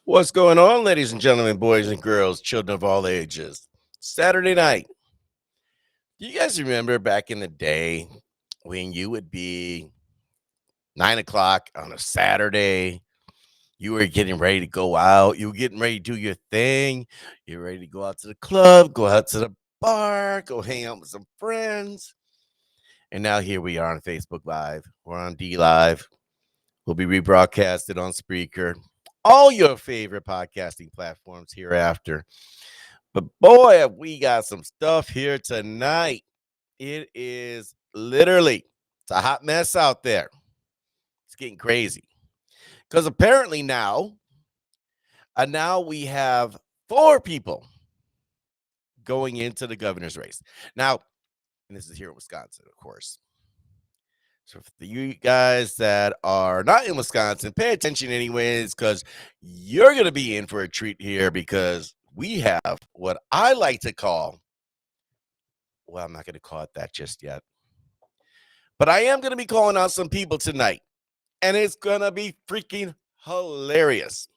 What's going on, ladies and gentlemen, boys and girls, children of all ages? Saturday night. Do you guys remember back in the day when you would be 9 o'clock on a Saturday? You were getting ready to go out. You were getting ready to do your thing. You're ready to go out to the club, go out to the bar, go hang out with some friends. And now here we are on Facebook Live. We're on D Live. We'll be rebroadcasted on Spreaker, all your favorite podcasting platforms hereafter. But boy, have we got some stuff here tonight. It is literally, it's a hot mess out there. It's getting crazy. Because apparently now we have four people going into the governor's race. Now, and this is here in Wisconsin, of course. So for you guys that are not in Wisconsin, pay attention anyways, because you're going to be in for a treat here because we have what I like to call, well, I'm not going to call it that just yet, but I am going to be calling out some people tonight, and it's going to be freaking hilarious.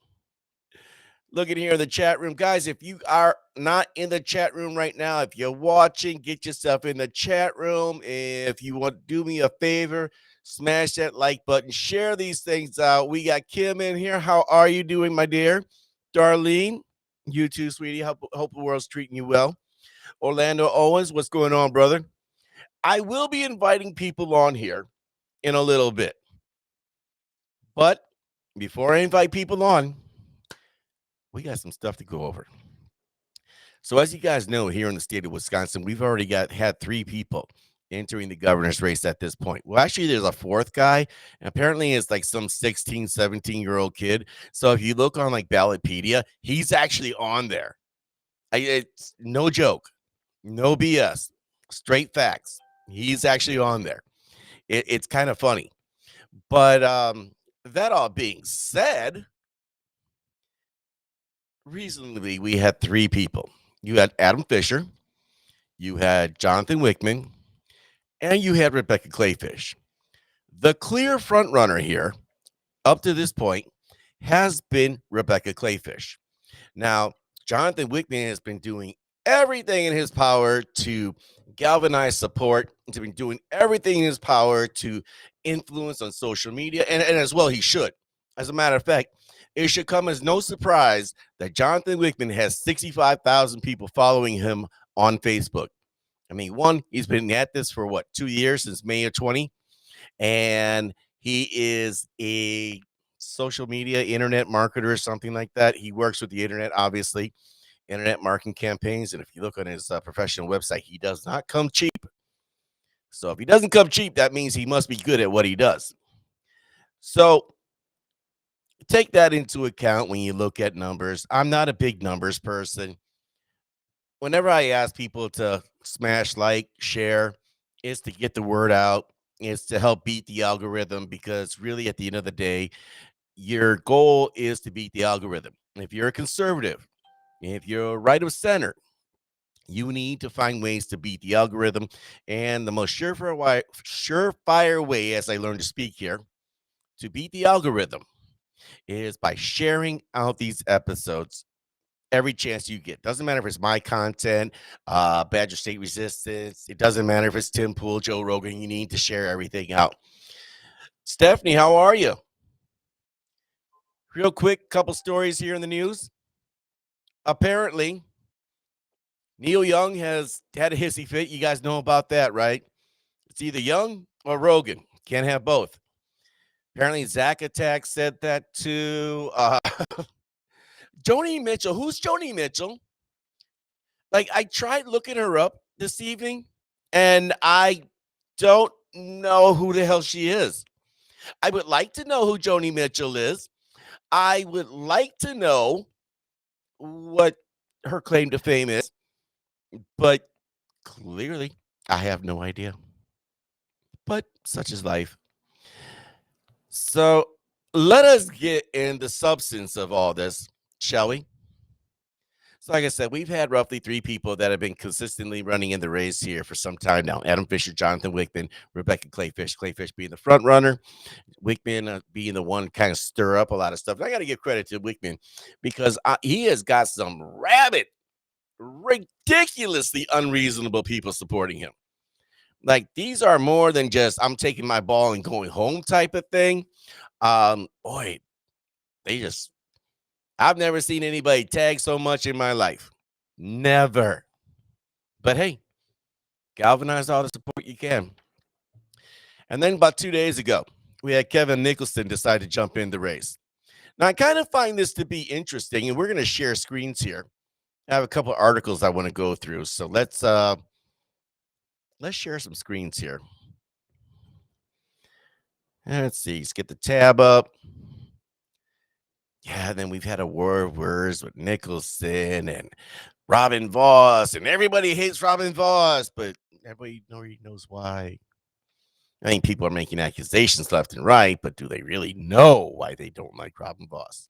Look at here in the chat room. Guys, if you are not in the chat room right now, if you're watching, get yourself in the chat room. If you want to do me a favor, smash that like button. Share these things out. We got Kim in here. How are you doing, my dear? Darlene, you too, sweetie. Hope the world's treating you well. Orlando Owens, what's going on, brother? I will be inviting people on here in a little bit. But before I invite people on, we got some stuff to go over. So as you guys know, here in the state of Wisconsin, we've already had three people entering the governor's race at this point. Well, actually, there's a fourth guy, and apparently it's like some 16, 17-year-old kid. So if you look on like Ballotpedia, he's actually on there. It's no joke, no BS, straight facts. He's actually on there. It's kind of funny. But that all being said, recently we had three people. You had Adam Fisher, you had Jonathan Wickman, and you had Rebecca Clayfish. The clear front runner here, up to this point, has been Rebecca Clayfish. Now, Jonathan Wickman has been doing everything in his power to galvanize support, to be doing everything in his power to influence on social media, and as well he should. As a matter of fact, it should come as no surprise that Jonathan Wickman has 65,000 people following him on Facebook. I mean, one, he's been at this for 2 years, since May of 20, and he is a social media internet marketer or something like that. He works with the internet, obviously, internet marketing campaigns. And if you look on his professional website, he does not come cheap. So if he doesn't come cheap, that means he must be good at what he does. So take that into account when you look at numbers. I'm not a big numbers person. Whenever I ask people to smash like, share, it's to get the word out. It's to help beat the algorithm, because really at the end of the day, your goal is to beat the algorithm. If you're a conservative, if you're right of center, you need to find ways to beat the algorithm. And the most surefire way, as I learned to speak here, to beat the algorithm is by sharing out these episodes every chance you get. Doesn't matter if it's my content, Badger State Resistance. It doesn't matter if it's Tim Pool, Joe Rogan. You need to share everything out. Stephanie, how are you? Real quick, couple stories here in the news. Apparently, Neil Young has had a hissy fit. You guys know about that, right? It's either Young or Rogan. Can't have both. Apparently, Zach Attack said that too. Joni Mitchell. Who's Joni Mitchell? Like, I tried looking her up this evening, and I don't know who the hell she is. I would like to know who Joni Mitchell is. I would like to know what her claim to fame is, but clearly I have no idea. But such is life. So let us get in the substance of all this, shall we? So, like I said, we've had roughly three people that have been consistently running in the race here for some time now. Adam Fisher, Jonathan Wickman, Rebecca Clayfish. Clayfish being the front runner, Wickman being the one kind of stir up a lot of stuff. And I got to give credit to Wickman because he has got some ridiculously unreasonable people supporting him. Like these are more than just I'm taking my ball and going home type of thing. Boy, they just I've never seen anybody tag so much in my life. Never. But hey, galvanize all the support you can. And then about 2 days ago, we had Kevin Nicholson decide to jump in the race. Now, I kind of find this to be interesting, and we're going to share screens here. I have a couple of articles I want to go through. So let's share some screens here. Let's see. Let's get the tab up. Yeah, then we've had a war of words with Nicholson and Robin Voss, and everybody hates Robin Voss, but everybody knows why. I mean, people are making accusations left and right, but do they really know why they don't like Robin Voss?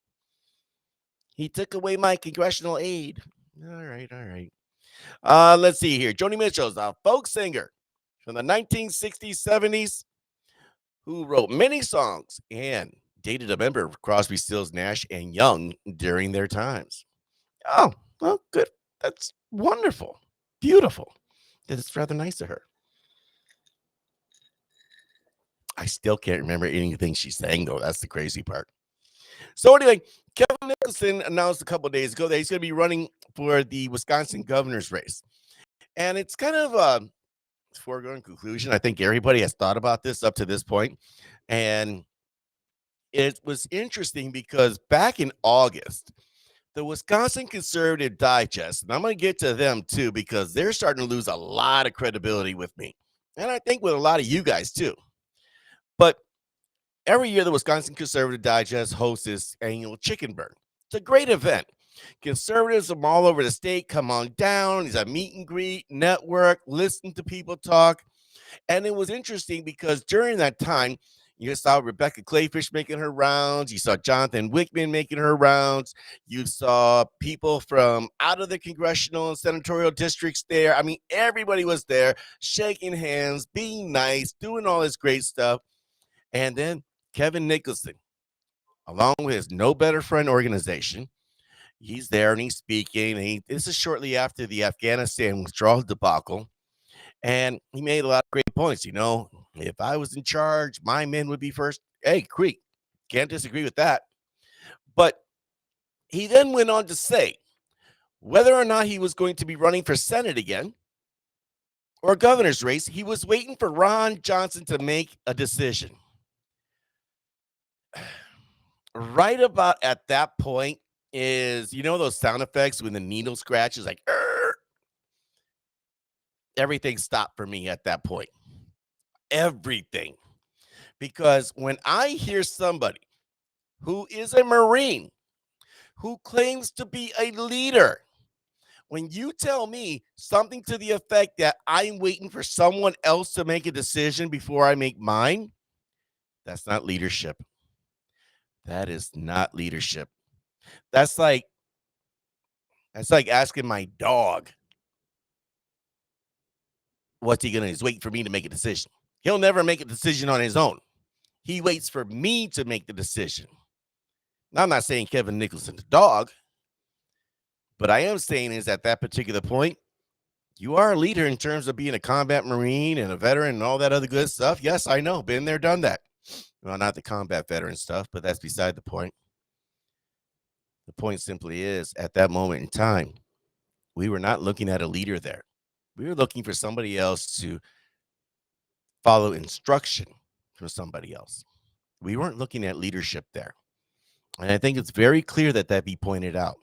He took away my congressional aid. All right, all right. Let's see here. Joni Mitchell's a folk singer from the 1960s, 70s who wrote many songs and dated a member of Crosby, Stills, Nash, and Young during their times. Oh, well, good. That's wonderful. Beautiful. That's rather nice of her. I still can't remember anything she sang, though. That's the crazy part. So, anyway, Kevin Nicholson announced a couple of days ago that he's going to be running for the Wisconsin governor's race. And it's kind of a foregone conclusion. I think everybody has thought about this up to this point. And it was interesting because back in August, the Wisconsin Conservative Digest, and I'm going to get to them too because they're starting to lose a lot of credibility with me. And I think with a lot of you guys too. But every year, the Wisconsin Conservative Digest hosts this annual chicken burn. It's a great event. Conservatives from all over the state come on down. It's a meet and greet, network, listen to people talk. And it was interesting because during that time, you saw Rebecca Clayfish making her rounds. You saw Jonathan Wickman making her rounds. You saw people from out of the congressional and senatorial districts there. I mean, everybody was there shaking hands, being nice, doing all this great stuff. And then Kevin Nicholson, along with his No Better Friend organization, he's there and he's speaking. And this is shortly after the Afghanistan withdrawal debacle. And he made a lot of great points. You know, if I was in charge, my men would be first. Hey, Creek, can't disagree with that. But he then went on to say whether or not he was going to be running for Senate again or a governor's race, he was waiting for Ron Johnson to make a decision. Right about at that point is, you know, those sound effects when the needle scratches like, everything stopped for me at that point. Everything. Because when I hear somebody who is a Marine, who claims to be a leader, when you tell me something to the effect that I'm waiting for someone else to make a decision before I make mine, that's not leadership. That is not leadership. That's like asking my dog, what's he gonna do? He's waiting for me to make a decision. He'll never make a decision on his own. He waits for me to make the decision. Now, I'm not saying Kevin Nicholson's a dog, but I am saying is at that particular point, you are a leader in terms of being a combat Marine and a veteran and all that other good stuff. Yes, I know. Been there, done that. Well, not the combat veteran stuff, but that's beside the point. The point simply is at that moment in time, we were not looking at a leader there. We were looking for somebody else to follow instruction from somebody else. We weren't looking at leadership there. And I think it's very clear that that be pointed out.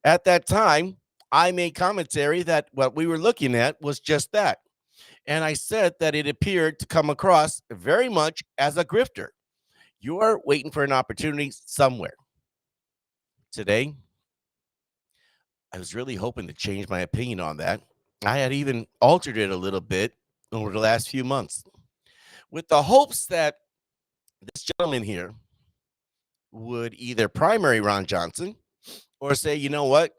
At that time, I made commentary that what we were looking at was just that. And I said that it appeared to come across very much as a grifter. You are waiting for an opportunity somewhere. Today, I was really hoping to change my opinion on that. I had even altered it a little bit over the last few months with the hopes that this gentleman here would either primary Ron Johnson or say, you know what?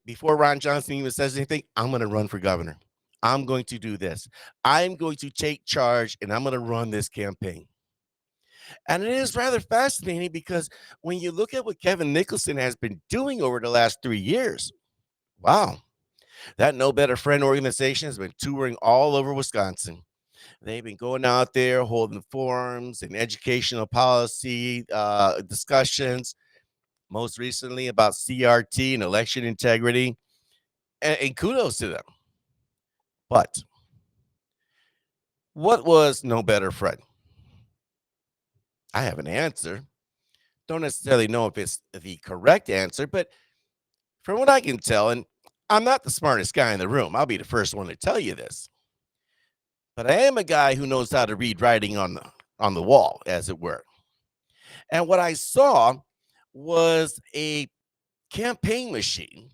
Before Ron Johnson even says anything, I'm going to run for governor. I'm going to do this. I'm going to take charge and I'm going to run this campaign. And it is rather fascinating because when you look at what Kevin Nicholson has been doing over the last 3 years, wow, that No Better Friend organization has been touring all over Wisconsin. They've been going out there holding forums and educational policy discussions, most recently about CRT and election integrity. And kudos to them. But what was No Better Friend? I have an answer. Don't necessarily know if it's the correct answer, but from what I can tell, and I'm not the smartest guy in the room, I'll be the first one to tell you this, but I am a guy who knows how to read writing on the wall, as it were. And what I saw was a campaign machine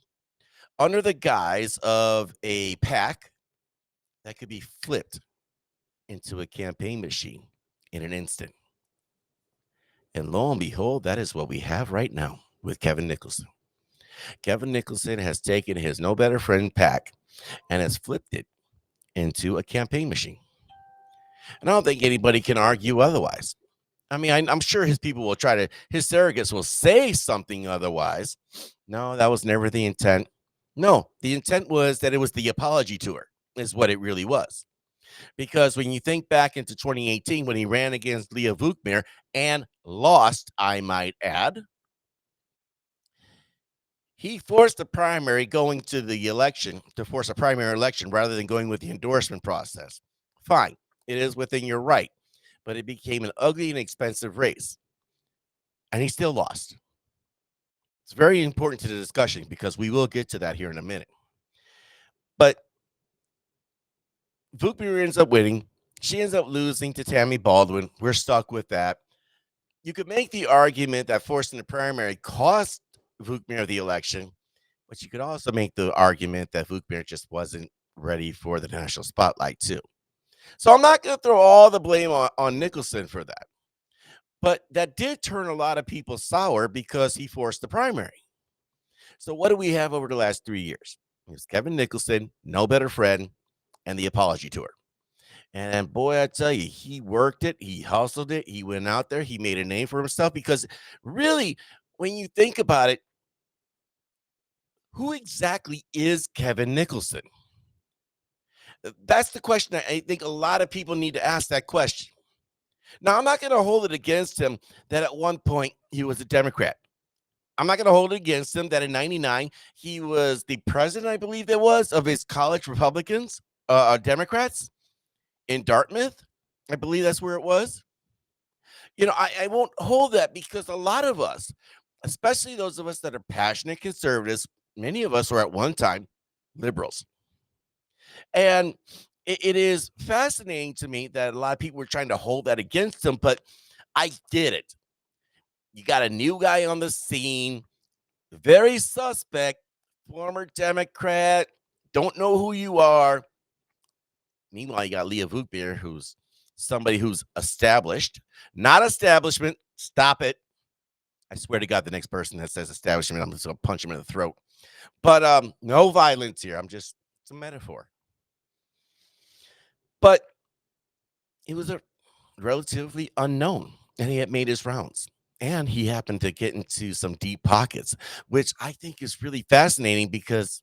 under the guise of a pack that could be flipped into a campaign machine in an instant. And lo and behold, that is what we have right now with Kevin Nicholson. Kevin Nicholson has taken his No Better Friend pack and has flipped it into a campaign machine. And I don't think anybody can argue otherwise. I mean, I'm sure his people will try to, his surrogates will say something otherwise. No, that was never the intent. No, the intent was that it was the apology tour, is what it really was. Because when you think back into 2018, when he ran against Leah Vukmir and lost, I might add, he forced the primary going to the election to force a primary election rather than going with the endorsement process. Fine, it is within your right, but it became an ugly and expensive race. And he still lost. It's very important to the discussion because we will get to that here in a minute. But Vukmir ends up winning. She ends up losing to Tammy Baldwin. We're stuck with that. You could make the argument that forcing the primary cost Vukmir the election, but you could also make the argument that Vukmir just wasn't ready for the national spotlight, too. So I'm not going to throw all the blame on Nicholson for that. But that did turn a lot of people sour because he forced the primary. So what do we have over the last 3 years? It was Kevin Nicholson, No Better Friend, and the apology tour. And boy, I tell you, he worked it, he hustled it, he went out there, he made a name for himself because really, when you think about it, who exactly is Kevin Nicholson? That's the question I think a lot of people need to ask that question. Now, I'm not going to hold it against him that at one point he was a Democrat. I'm not going to hold it against him that in 99 he was the president, I believe there was, of his college Republicans, Democrats in Dartmouth. I believe that's where it was. I won't hold that because a lot of us, especially those of us that are passionate conservatives, many of us were at one time liberals. And it is fascinating to me that a lot of people were trying to hold that against him, but I did it. You got a new guy on the scene, very suspect, former Democrat, don't know who you are. Meanwhile, you got Leah Vukmir, who's somebody who's established, not establishment. Stop it. I swear to God, the next person that says establishment, I'm just going to punch him in the throat. But no violence here. It's a metaphor. But it was a relatively unknown, and he had made his rounds. And he happened to get into some deep pockets, which I think is really fascinating because,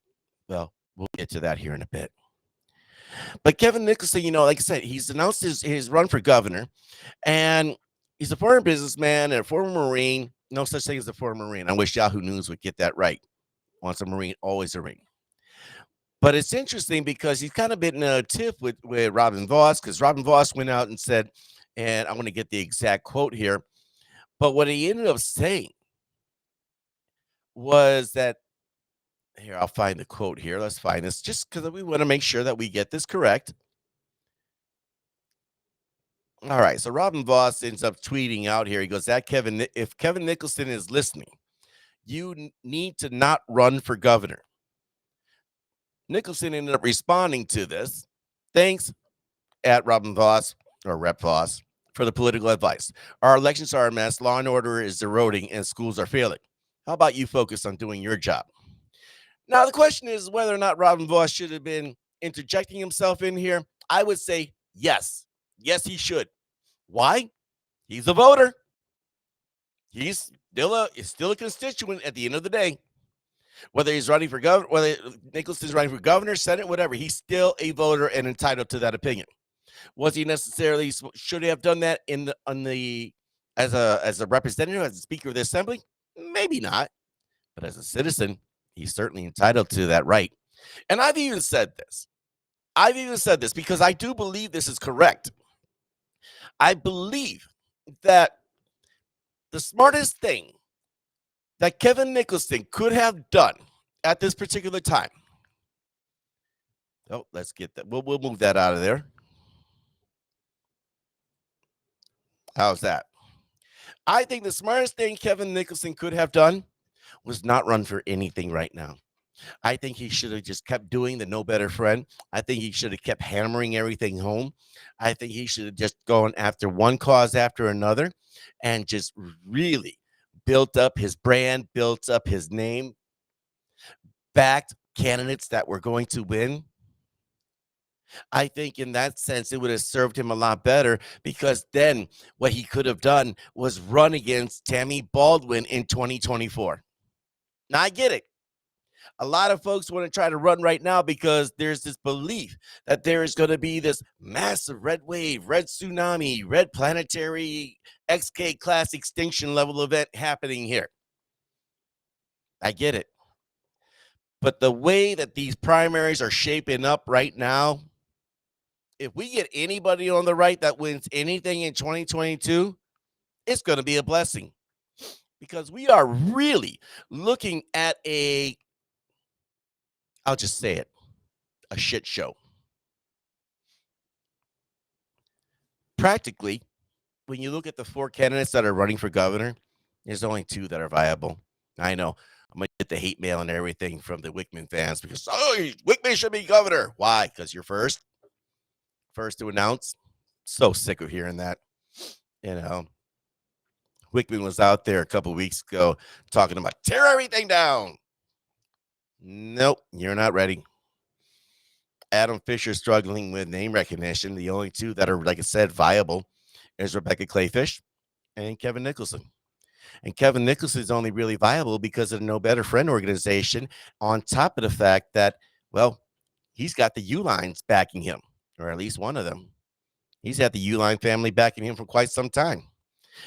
well, we'll get to that here in a bit. But Kevin Nicholson, like I said, he's announced his run for governor, and he's a former businessman and a former Marine. No such thing as a former Marine. I wish Yahoo News would get that right. Once a Marine, always a Marine. But it's interesting because he's kind of been in a tiff with Robin Voss because Robin Voss went out and said, and I want to get the exact quote here, but what he ended up saying was that, here, I'll find the quote here. Let's find this just because we want to make sure that we get this correct. All right. So Robin Voss ends up tweeting out here. He goes, if Kevin Nicholson is listening, you need to not run for governor. Nicholson ended up responding to this. Thanks at Robin Voss or Rep Voss for the political advice. Our elections are a mess. Law and order is eroding and schools are failing. How about you focus on doing your job? Now, the question is whether or not Robin Voss should have been interjecting himself in here. I would say yes. Yes, he should. Why? He's a voter. He's still a constituent at the end of the day. Whether he's running for governor, whether Nicholson's running for governor, senate, whatever, he's still a voter and entitled to that opinion. Was he necessarily should he have done that in the on the as a representative, as a speaker of the assembly? Maybe not, but as a citizen, he's certainly entitled to that right. And I've even said this. I've even said this because I do believe this is correct. I believe that the smartest thing that Kevin Nicholson could have done at this particular time. Oh, let's get that. We'll move that out of there. How's that? I think the smartest thing Kevin Nicholson could have done was not run for anything right now. I think he should have just kept doing the no better friend. I think he should have kept hammering everything home. I think he should have just gone after one cause after another and just really built up his brand, built up his name, backed candidates that were going to win. I think in that sense, it would have served him a lot better because then what he could have done was run against Tammy Baldwin in 2024. Now, I get it. A lot of folks want to try to run right now because there's this belief that there is going to be this massive red wave, red tsunami, red planetary XK class extinction level event happening here. I get it. But the way that these primaries are shaping up right now, if we get anybody on the right that wins anything in 2022, it's going to be a blessing because we are really looking at I'll just say it, a shit show. Practically, when you look at the four candidates that are running for governor, there's only two that are viable. I know I'm going to get the hate mail and everything from the Wickman fans because, oh, Wickman should be governor. Why? Because you're first to announce. So sick of hearing that. You know, Wickman was out there a couple weeks ago talking about tear everything down. Nope, you're not ready. Adam Fisher struggling with name recognition. The only two that are, like I said, viable is Rebecca Clayfish and Kevin Nicholson. And Kevin Nicholson is only really viable because of the No Better Friend organization, on top of the fact that, well, he's got the U'Lines backing him, or at least one of them. He's had the U'Line family backing him for quite some time.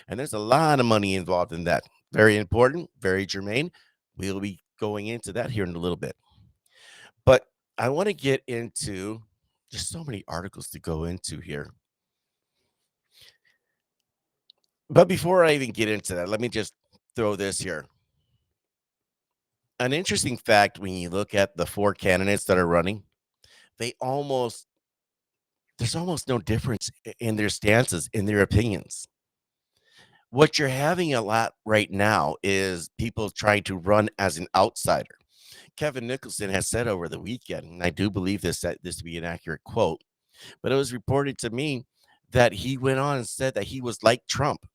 And there's a lot of money involved in that. Very important, very germane. We'll be going into that here in a little bit. But I want to get into just so many articles to go into here. But before I even get into that, let me just throw this here. An interesting fact when you look at the four candidates that are running, they almost there's almost no difference in their stances, in their opinions. What you're having a lot right now is people trying to run as an outsider. Kevin Nicholson has said over the weekend, and I do believe this to be an accurate quote, but it was reported to me that he went on and said that he was like Trump.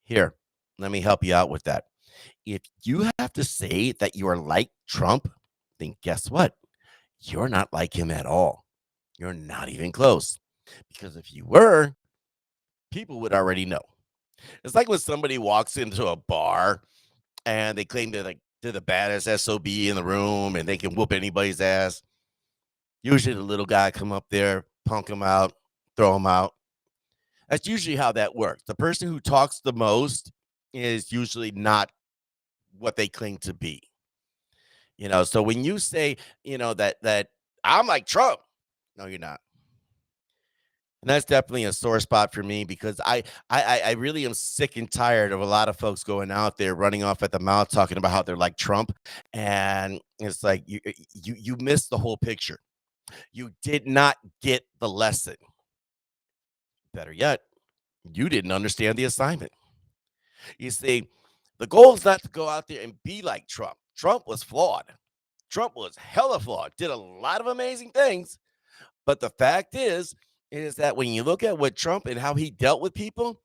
Here, let me help you out with that. If you have to say that you are like Trump, then guess what? You're not like him at all. You're not even close. Because if you were, people would already know. It's like when somebody walks into a bar and they claim they're the baddest SOB in the room and they can whoop anybody's ass. Usually the little guy come up there, punk him out, throw him out. That's usually how that works. The person who talks the most is usually not what they claim to be. So when you say, that I'm like Trump, no, you're not. And that's definitely a sore spot for me because I really am sick and tired of a lot of folks going out there running off at the mouth talking about how they're like Trump, and it's like you missed the whole picture. You did not get the lesson. Better yet, you didn't understand the assignment. You see, the goal is not to go out there and be like Trump. Trump was flawed. Trump was hella flawed. Did a lot of amazing things, but the fact is that when you look at what Trump and how he dealt with people,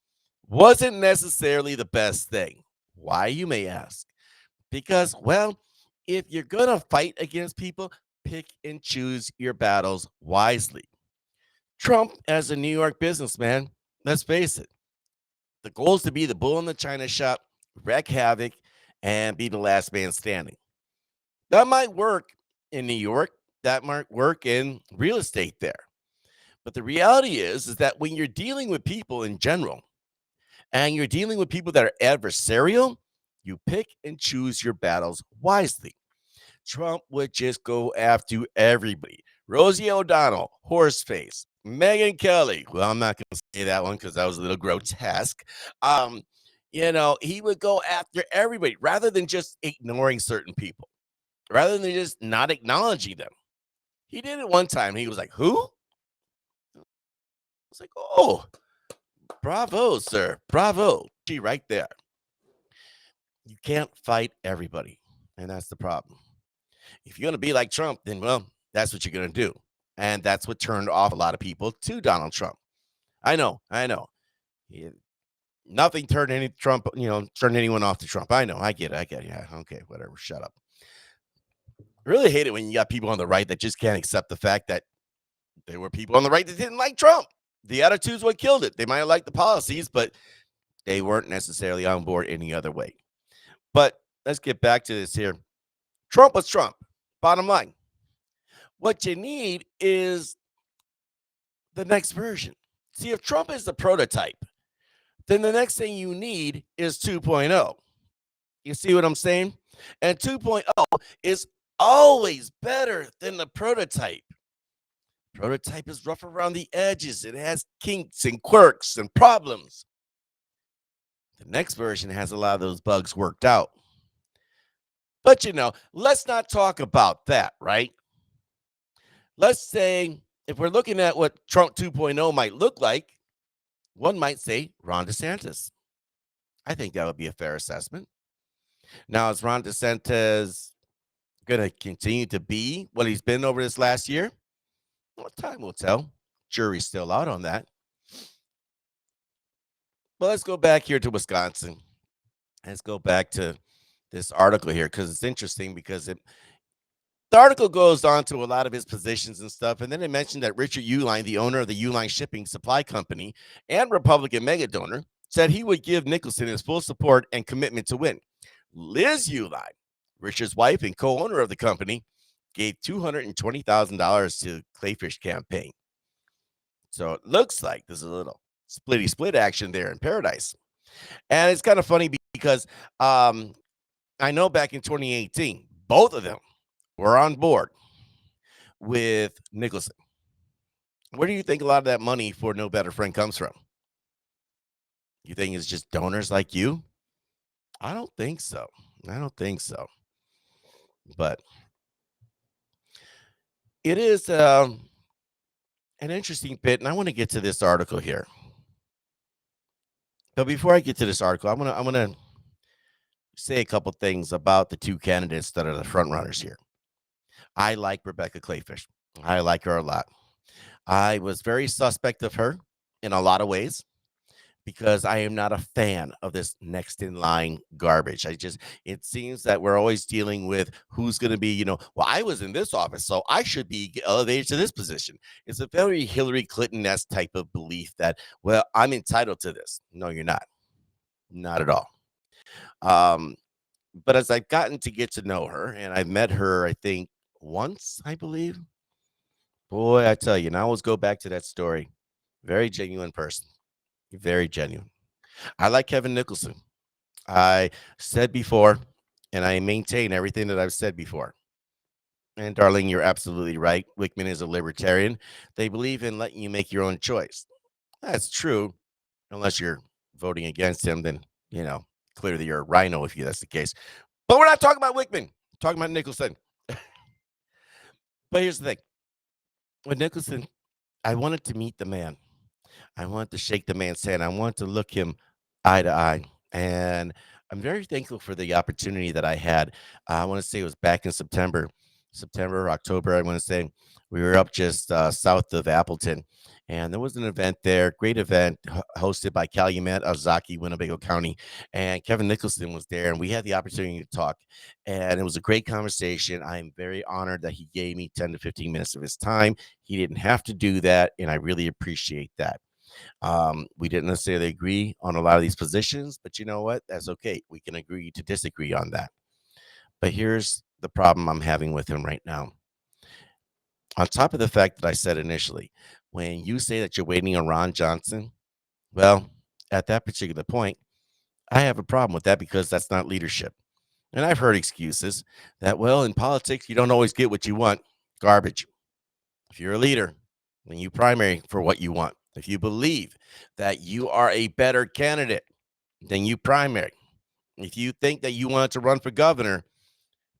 wasn't necessarily the best thing. Why, you may ask? Because, well, If you're going to fight against people, pick and choose your battles wisely. Trump, as a New York businessman, let's face it, the goal is to be the bull in the china shop, wreak havoc, and be the last man standing. That might work in New York. That might work in real estate there. But the reality is that when you're dealing with people in general and you're dealing with people that are adversarial, you pick and choose your battles wisely. Trump would just go after everybody. Rosie O'Donnell, horseface. Megyn Kelly. Well, I'm not going to say that one because that was a little grotesque. Um, he would go after everybody rather than just ignoring certain people, rather than just not acknowledging them. He did it one time. He was like, "Who?" I was like, "Oh, bravo, sir. Bravo." She right there. You can't fight everybody. And that's the problem. If you're going to be like Trump, then, well, that's what you're going to do. And that's what turned off a lot of people to Donald Trump. I know. I know. He- Nothing turned any Trump, turned anyone off to Trump. I know. I get it. I get it. Yeah. Okay. Whatever. Shut up. I really hate it when you got people on the right that just can't accept the fact that there were people on the right that didn't like Trump. The attitude's what killed it. They might have liked the policies, but they weren't necessarily on board any other way. But let's get back to this here. Trump was Trump. Bottom line. What you need is the next version. See, if Trump is the prototype, then the next thing you need is 2.0. You see what I'm saying? And 2.0 is always better than the prototype. Prototype is rough around the edges. It has kinks and quirks and problems. The next version has a lot of those bugs worked out. But let's not talk about that, right? Let's say if we're looking at what Trump 2.0 might look like, one might say Ron DeSantis. I think that would be a fair assessment. Now, is Ron DeSantis going to continue to be what he's been over this last year? Well, time will tell. Jury's still out on that. But let's go back here to Wisconsin. Let's go back to this article here because it's interesting because the article goes on to a lot of his positions and stuff. And then it mentioned that Richard Uline, the owner of the Uline Shipping Supply Company and Republican mega donor, said he would give Nicholson his full support and commitment to win. Liz Uline, Richard's wife and co-owner of the company, gave $220,000 to Clayfish campaign. So it looks like there's a little splitty split action there in paradise. And it's kind of funny because I know back in 2018, both of them were on board with Nicholson. Where do you think a lot of that money for No Better Friend comes from? You think it's just donors like you? I don't think so. I don't think so. But it is an interesting bit, and I want to get to this article here. But before I get to this article, I'm gonna say a couple things about the two candidates that are the front runners here. I like Rebecca Clayfish. I like her a lot. I was very suspect of her in a lot of ways because I am not a fan of this next in line garbage. It seems that we're always dealing with who's going to be, well, I was in this office, so I should be elevated to this position. It's a very Hillary Clinton-esque type of belief that, well, I'm entitled to this. No, you're not. Not at all. Um, but as I've gotten to get to know her, and I've met her, I think, once, I believe. Boy, I tell you, and I always go back to that story. Very genuine person. Very genuine. I like Kevin Nicholson. I said before, and I maintain everything that I've said before. And darling, you're absolutely right. Wickman is a libertarian. They believe in letting you make your own choice. That's true, unless you're voting against him. Then clearly you're a rhino if that's the case. But we're not talking about Wickman. We're talking about Nicholson. But here's the thing: with Nicholson, I wanted to meet the man. I wanted to shake the man's hand. I wanted to look him eye to eye. And I'm very thankful for the opportunity that I had. I want to say it was back in September, October. I want to say we were up just south of Appleton. And there was an event there, great event hosted by Calumet, Ozaki, Winnebago County, and Kevin Nicholson was there, and we had the opportunity to talk, and it was a great conversation. I'm very honored that he gave me 10 to 15 minutes of his time. He didn't have to do that, and I really appreciate that. We didn't necessarily agree on a lot of these positions, but you know what? That's okay. We can agree to disagree on that. But here's the problem I'm having with him right now. On top of the fact that I said initially, when you say that you're waiting on Ron Johnson, well, at that particular point, I have a problem with that because that's not leadership. And I've heard excuses that, well, in politics, you don't always get what you want. Garbage. If you're a leader, then you primary for what you want. If you believe that you are a better candidate, then you primary. If you think that you want to run for governor,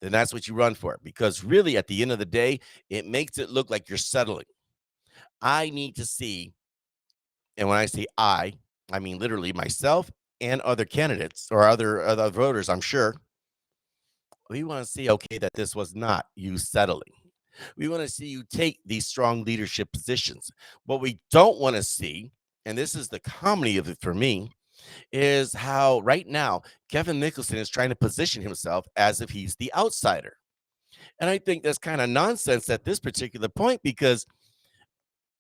then that's what you run for. Because really, at the end of the day, it makes it look like you're settling. I need to see, and when I say I mean literally myself and other candidates or other voters, I'm sure. We want to see, okay, that this was not you settling. We want to see you take these strong leadership positions. What we don't want to see, and this is the comedy of it for me, is how right now Kevin Nicholson is trying to position himself as if he's the outsider. And I think that's kind of nonsense at this particular point because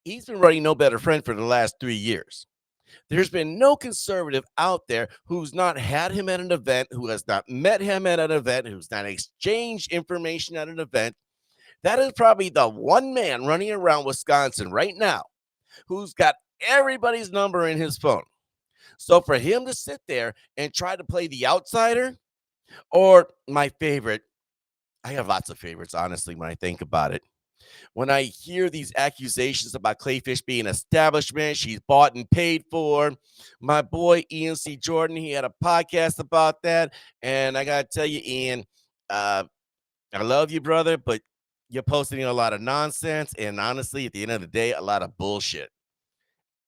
he's been running no better friend for the last 3 years. There's been no conservative out there who's not had him at an event, who has not met him at an event, who's not exchanged information at an event. That is probably the one man running around Wisconsin right now who's got everybody's number in his phone. So for him to sit there and try to play the outsider, or my favorite, I have lots of favorites, honestly, when I think about it. When I hear these accusations about Clayfish being an establishment, she's bought and paid for. My boy Ian C. Jordan, he had a podcast about that. And I got to tell you, Ian, uh, I love you, brother, but you're posting a lot of nonsense. And honestly, at the end of the day, a lot of bullshit.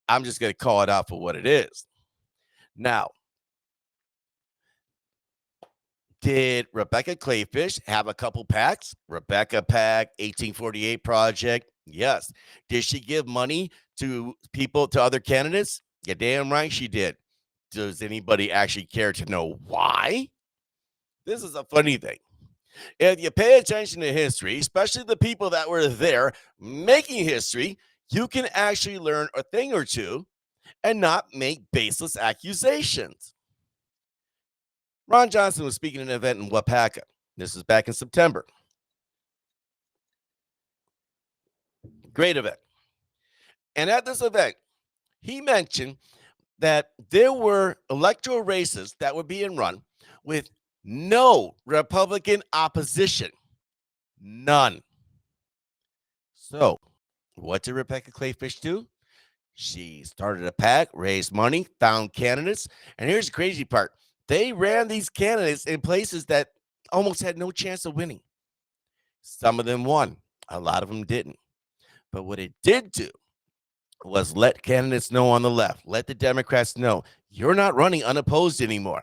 I'm just going to call it out for what it is. Now, did Rebecca Clayfish have a couple packs? Rebecca Pack, 1848 Project. Yes. Did she give money to people, to other candidates? Yeah, damn right she did. Does anybody actually care to know why? This is a funny thing. If you pay attention to history, especially the people that were there making history, you can actually learn a thing or two and not make baseless accusations. Ron Johnson was speaking at an event in Wapaka. This is back in September. Great event. And at this event, he mentioned that there were electoral races that were being run with no Republican opposition. None. So, what did Rebecca Clayfish do? She started a PAC, raised money, found candidates. And here's the crazy part, they ran these candidates in places that almost had no chance of winning. Some of them won, a lot of them didn't. But what it did do was let candidates know on the left, let the Democrats know you're not running unopposed anymore.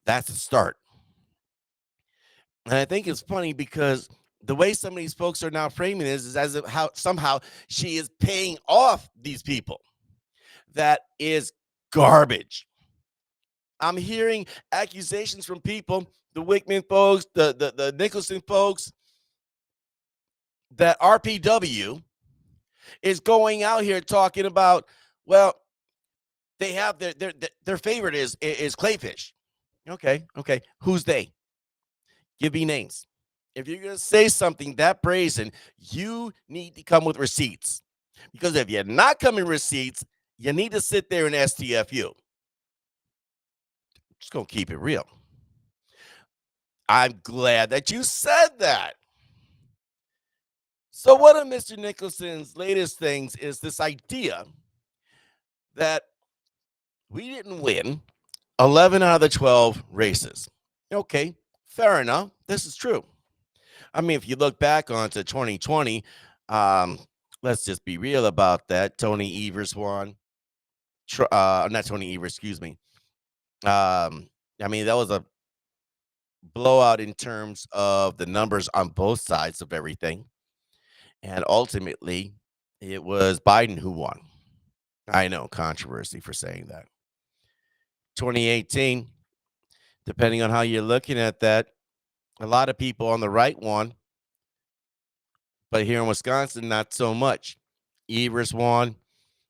That's a start. And I think it's funny because the way some of these folks are now framing this is as if how somehow she is paying off these people. That is garbage. I'm hearing accusations from people, the Wickman folks, the Nicholson folks, that RPW is going out here talking about, well, they have their favorite is Clayfish. Okay. Who's they? Give me names. If you're going to say something that brazen, you need to come with receipts. Because if you're not coming with receipts, you need to sit there and STFU. Just going to keep it real. I'm glad that you said that. So, one of Mr. Nicholson's latest things is this idea that we didn't win 11 out of the 12 races. Okay, fair enough. This is true. I mean, if you look back onto 2020, um, let's just be real about that. Tony Evers won. Not Tony Evers, excuse me. I mean, that was a blowout in terms of the numbers on both sides of everything. And ultimately, It was Biden who won. I know, controversy for saying that. 2018, depending on how you're looking at that, a lot of people on the right won, but here in Wisconsin, not so much. Evers won,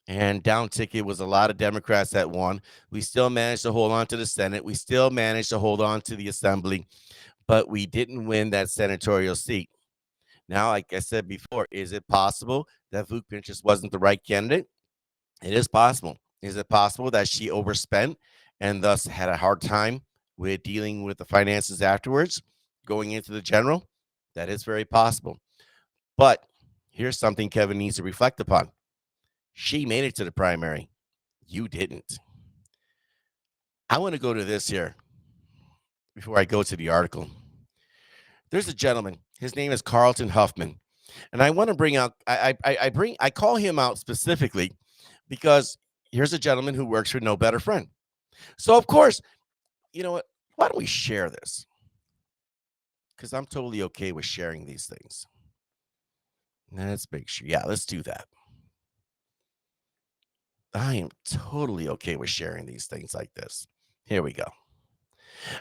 and down ticket was a lot of Democrats that won. We still managed to hold on to the Senate. We still managed to hold on to the Assembly, but we didn't win that senatorial seat. Now, like I said before, is it possible that Luke Pinterest wasn't the right candidate? It is possible. Is it possible that she overspent and thus had a hard time with dealing with the finances afterwards, going into the general? That is very possible. But here's something Kevin needs to reflect upon. She made it to the primary. You didn't. I want to go to this here before I go to the article. There's a gentleman. His name is Carlton Huffman. And I want to bring out, I call him out specifically because here's a gentleman who works for No Better Friend. So, of course, you know what? Why don't we share this? Because I'm totally okay with sharing these things. Let's make sure. Yeah, let's do that. I am totally okay with sharing these things like this. Here we go.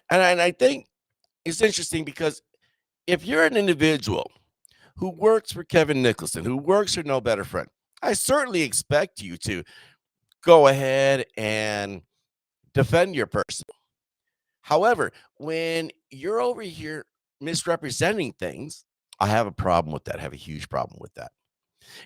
And I think it's interesting because if you're an individual who works for Kevin Nicholson, who works for No Better Friend, I certainly expect you to go ahead and defend your person. However, when you're over here misrepresenting things, I have a problem with that. I have a huge problem with that.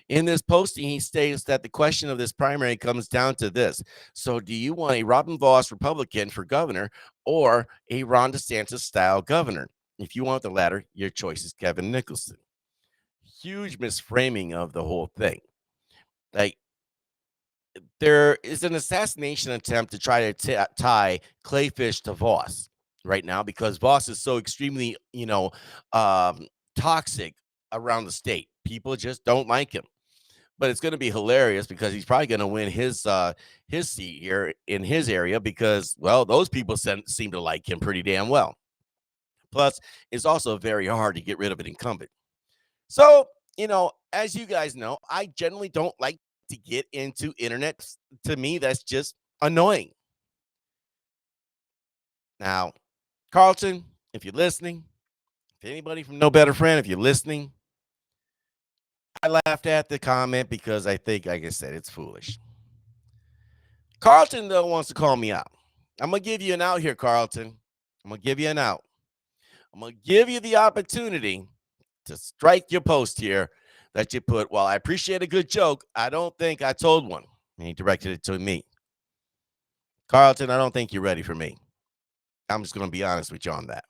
In this posting, he states that the question of this primary comes down to this. So, do you want a Robin Vos Republican for governor or a Ron DeSantis style governor? If you want the latter, your choice is Kevin Nicholson. Huge misframing of the whole thing. Like, there is an assassination attempt to try to tie Clayfish to Voss right now because Voss is so extremely, toxic around the state. People just don't like him. But it's going to be hilarious because he's probably going to win his seat here in his area because, well, those people seem to like him pretty damn well. Plus, it's also very hard to get rid of an incumbent. So, as you guys know, I generally don't like to get into internet. To me, that's just annoying. Now, Carlton, if you're listening, if anybody from No Better Friend, if you're listening, I laughed at the comment because I think, like I said, it's foolish. Carlton, though, wants to call me out. I'm going to give you an out here, Carlton. I'm going to give you an out. I'm going to give you the opportunity to strike your post here that you put. Well, I appreciate a good joke. I don't think I told one. And he directed it to me. Carlton, I don't think you're ready for me. I'm just going to be honest with you on that.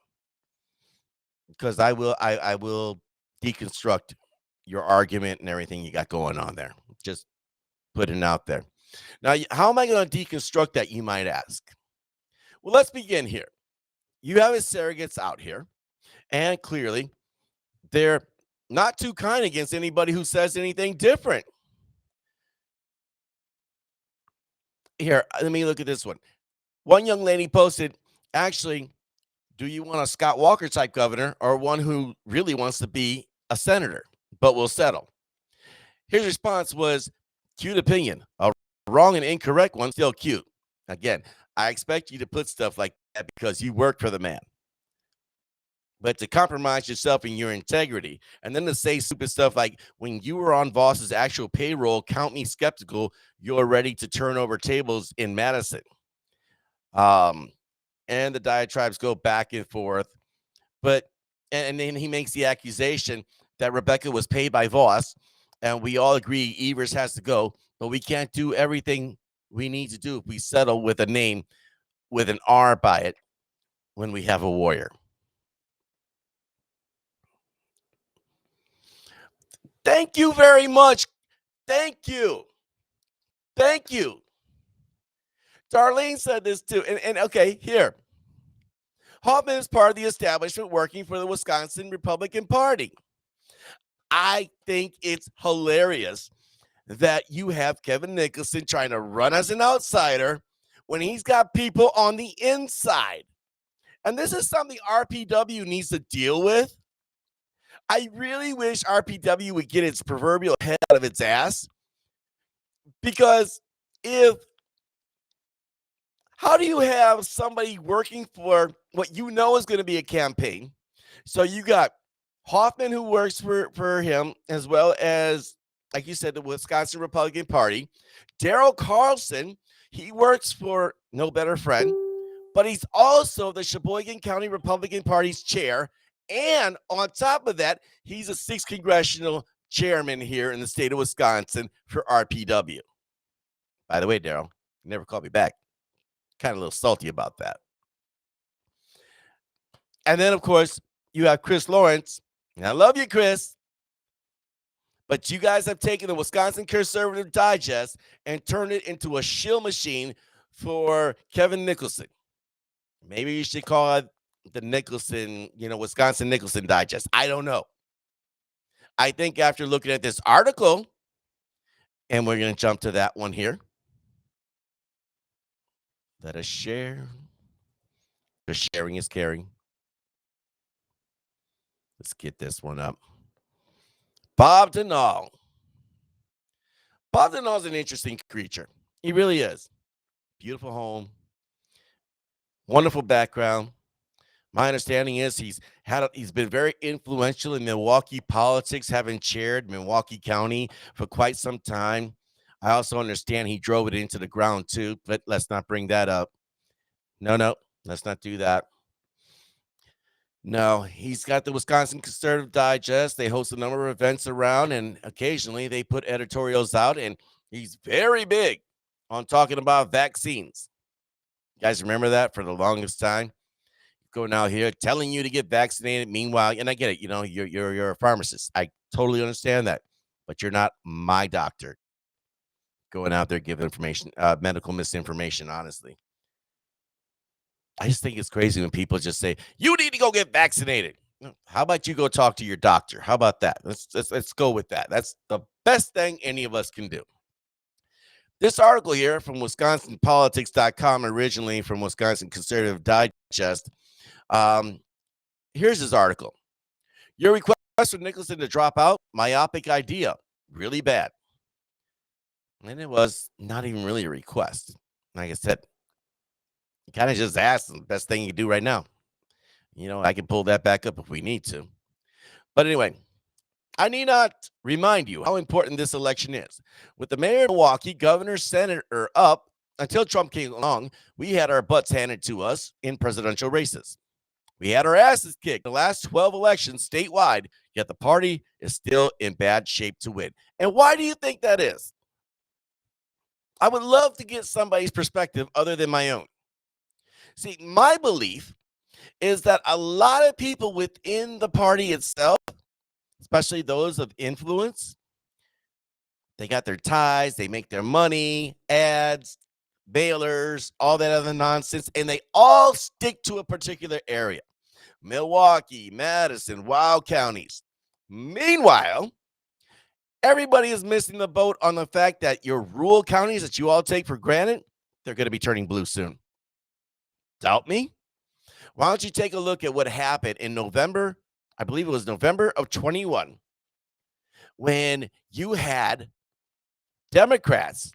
Because I will deconstruct your argument and everything you got going on there. Just putting it out there. Now, how am I going to deconstruct that, you might ask? Well, let's begin here. You have his surrogates out here, and clearly they're not too kind against anybody who says anything different. Here, let me look at this one. One young lady posted, actually, do you want a Scott Walker type governor or one who really wants to be a senator, but will settle? His response was, cute opinion. A wrong and incorrect one, still cute. Again, I expect you to put stuff like that because you work for the man. But to compromise yourself and your integrity, and then to say stupid stuff like, when you were on Voss's actual payroll, count me skeptical, you're ready to turn over tables in Madison. And the diatribes go back and forth. But, and then he makes the accusation that Rebecca was paid by Voss, and we all agree Evers has to go, but we can't do everything we need to do if we settle with a name with an R by it when we have a warrior. Thank you very much. Thank you. Thank you. Darlene said this too. And okay, here. Hoffman is part of the establishment working for the Wisconsin Republican Party. I think it's hilarious that you have Kevin Nicholson trying to run as an outsider when he's got people on the inside. And this is something RPW needs to deal with. I really wish RPW would get its proverbial head out of its ass Because if how do you have somebody working for what you know is going to be a campaign? So you got Hoffman who works for him, as well as, like you said, the Wisconsin Republican Party. Daryl Carlson, he works for no better friend, but he's also the Sheboygan County Republican Party's chair. And on top of that, he's a sixth congressional chairman here in the state of Wisconsin for RPW. By the way, Daryl, you never called me back. Kind of a little salty about that. And then, of course, you have Chris Lawrence. And I love you, Chris, but you guys have taken the Wisconsin Conservative Digest and turned it into a shill machine for Kevin Nicholson. Maybe you should call it the Nicholson, Wisconsin Nicholson Digest. I don't know. I think after looking at this article, and we're going to jump to that one here. Let us share. The sharing is caring. Let's get this one up. Bob Denal. Bob Denal is an interesting creature. He really is. Beautiful home. Wonderful background. My understanding is he's been very influential in Milwaukee politics, having chaired Milwaukee County for quite some time. I also understand he drove it into the ground too, but let's not bring that up. No, let's not do that. No, he's got the Wisconsin Conservative Digest. They host a number of events around, and occasionally they put editorials out, and he's very big on talking about vaccines. You guys remember that for the longest time? Going out here telling you to get vaccinated. Meanwhile, and I get it, you're a pharmacist. I totally understand that, but you're not my doctor. Going out there giving information, medical misinformation. Honestly, I just think it's crazy when people just say you need to go get vaccinated. How about you go talk to your doctor? How about that? Let's go with that. That's the best thing any of us can do. This article here from WisconsinPolitics.com, originally from Wisconsin Conservative Digest. Here's his article. Your request for Nicholson to drop out, myopic idea, really bad. And it was not even really a request. Like I said, he kind of just asked the best thing you can do right now. I can pull that back up if we need to. But anyway, I need not remind you how important this election is. With the mayor of Milwaukee, governor, senator up, until Trump came along, we had our butts handed to us in presidential races. We had our asses kicked the last 12 elections statewide, yet the party is still in bad shape to win. And why do you think that is? I would love to get somebody's perspective other than my own. See, my belief is that a lot of people within the party itself, especially those of influence, they got their ties, they make their money, ads, bailers, all that other nonsense, and they all stick to a particular area. Milwaukee, Madison, Wild counties. Meanwhile, everybody is missing the boat on the fact that your rural counties that you all take for granted, they're going to be turning blue soon. Doubt me? Why don't you take a look at what happened in November? I believe it was November of 21, when you had Democrats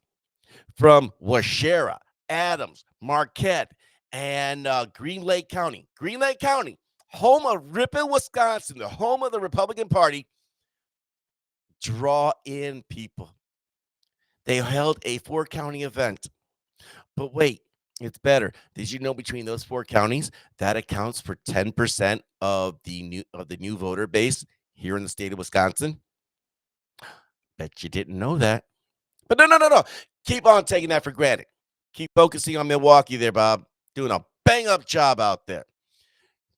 from Waushara, Adams, Marquette, and Green Lake County. Green Lake County, home of Ripon, Wisconsin, the home of the Republican Party, draw in people. They held a 4-county event. But wait, it's better. Did you know between those 4 counties, that accounts for 10% of the new voter base here in the state of Wisconsin? Bet you didn't know that. But no. Keep on taking that for granted. Keep focusing on Milwaukee there, Bob. Doing a bang-up job out there.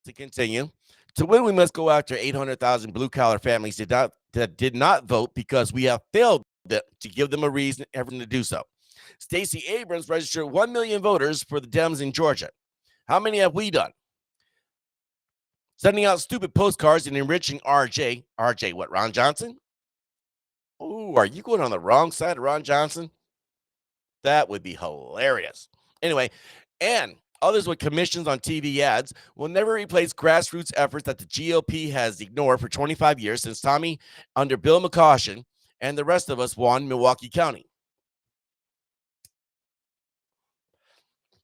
To continue, to win, we must go after 800,000 blue-collar families that did not vote because we have failed to give them a reason ever to do so. Stacey Abrams registered 1 million voters for the Dems in Georgia. How many have we done? Sending out stupid postcards and enriching RJ. RJ, what, Ron Johnson? Oh, are you going on the wrong side of Ron Johnson? That would be hilarious. Anyway, and others with commissions on TV ads will never replace grassroots efforts that the GOP has ignored for 25 years since Tommy under Bill McCoshen and the rest of us won Milwaukee County.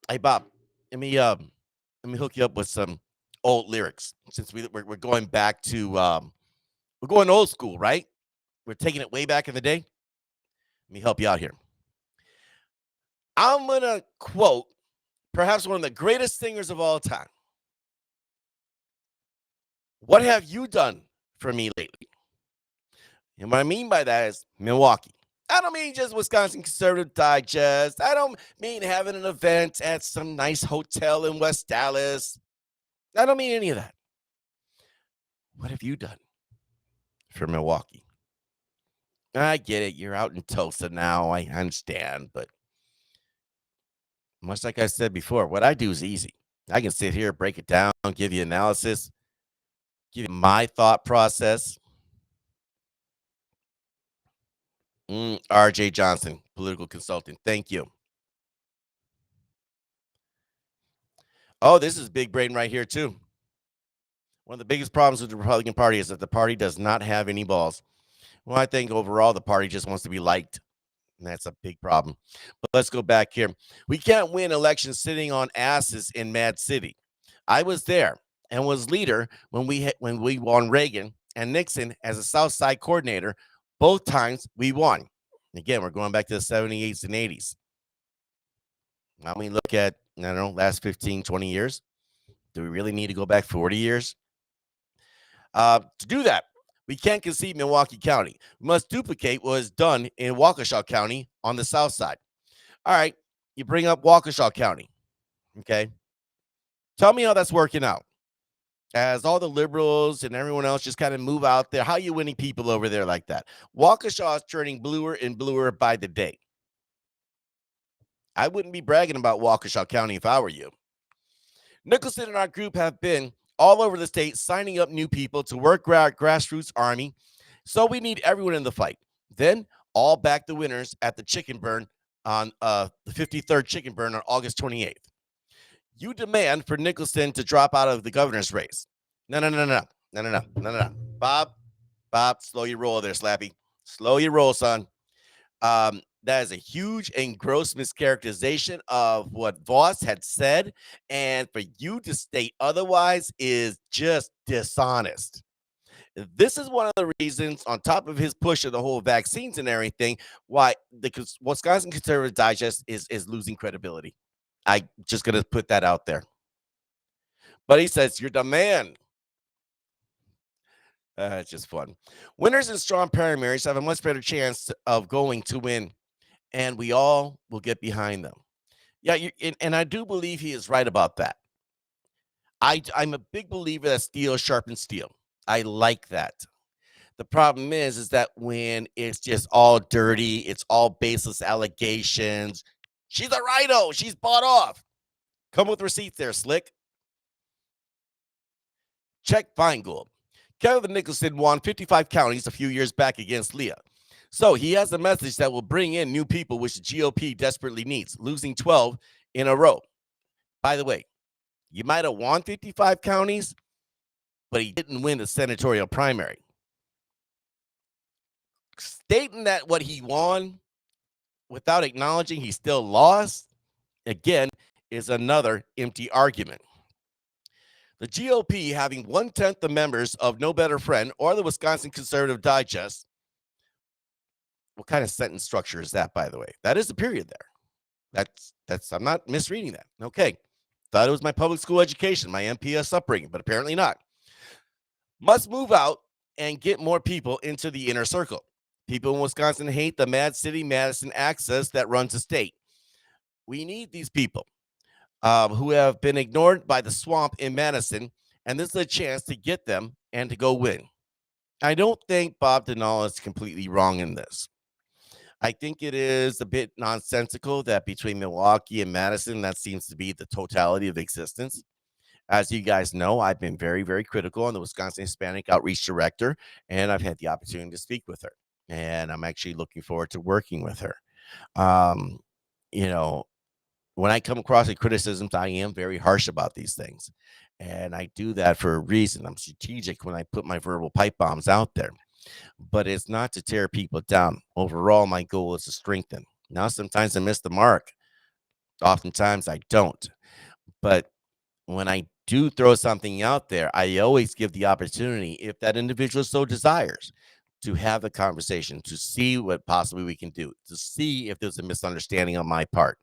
Hey, Bob, let me um, let me hook you up with some old lyrics since we're going back to we're going old school, right? We're taking it way back in the day. Let me help you out here. I'm gonna quote perhaps one of the greatest singers of all time. What have you done for me lately? And what I mean by that is Milwaukee. I don't mean just Wisconsin Conservative Digest. I don't mean having an event at some nice hotel in West Dallas. I don't mean any of that. What have you done for Milwaukee? I get it. You're out in Tulsa now. I understand. But much like I said before, what I do is easy. I can sit here, break it down, give you analysis, give you my thought process. RJ Johnson, political consultant. Thank you. Oh, this is big brain right here, too. One of the biggest problems with the Republican Party is that the party does not have any balls. Well, I think overall the party just wants to be liked. And that's a big problem. But let's go back here. We can't win elections sitting on asses in Mad City. I was there and was leader when we won Reagan and Nixon as a South Side coordinator. Both times we won. Again, we're going back to the 78s and 80s. Now we look at, I don't know, last 15, 20 years. Do we really need to go back 40 years? To do that, we can't concede Milwaukee County. We must duplicate what was done in Waukesha County on the south side. All right, you bring up Waukesha County. Okay. Tell me how that's working out. As all the liberals and everyone else just kind of move out there, how are you winning people over there like that? Waukesha is turning bluer and bluer by the day. I wouldn't be bragging about Waukesha County if I were you. Nicholson and our group have been all over the state signing up new people to work grassroots army. So we need everyone in the fight. Then all back the winners at the chicken burn on the 53rd chicken burn on August 28th. You demand for Nicholson to drop out of the governor's race. No, no, no, no, no, no, no, no, no, no. Bob, slow your roll there, Slappy. Slow your roll, son. That is a huge and gross mischaracterization of what Voss had said. And for you to state otherwise is just dishonest. This is one of the reasons, on top of his push of the whole vaccines and everything, why the Wisconsin Conservative Digest is losing credibility. I just gonna put that out there. But he says you're the man. It's just fun. Winners in strong primaries have a much better chance of going to win, and we all will get behind them. Yeah, and I do believe he is right about that. I'm a big believer that steel sharpens steel. I like that. The problem is that when it's just all dirty, it's all baseless allegations. She's a Rhino. She's bought off. Come with receipts there, Slick. Check Feingold. Kevin Nicholson won 55 counties a few years back against Leah. So he has a message that will bring in new people, which the GOP desperately needs, losing 12 in a row. By the way, you might have won 55 counties, but he didn't win the senatorial primary. Stating that what he won without acknowledging he still lost, again, is another empty argument. The GOP having 1/10 the members of No Better Friend or the Wisconsin Conservative Digest. What kind of sentence structure is that, by the way? That is a period there. That's I'm not misreading that. Okay. Thought it was my public school education, my MPS upbringing, but apparently not. Must move out and get more people into the inner circle. People in Wisconsin hate the Mad City Madison access that runs the state. We need these people who have been ignored by the swamp in Madison, and this is a chance to get them and to go win. I don't think Bob Denal is completely wrong in this. I think it is a bit nonsensical that between Milwaukee and Madison, that seems to be the totality of existence. As you guys know, I've been very, very critical on the Wisconsin Hispanic Outreach Director, and I've had the opportunity to speak with her. And I'm actually looking forward to working with her. Um, you know, when I come across the criticisms, I am very harsh about these things. And I do that for a reason. I'm strategic when I put my verbal pipe bombs out there, but it's not to tear people down. Overall, my goal is to strengthen. Now, sometimes I miss the mark. Oftentimes I don't. But when I do throw something out there, I always give the opportunity, if that individual so desires, to have the conversation, to see what possibly we can do, to see if there's a misunderstanding on my part.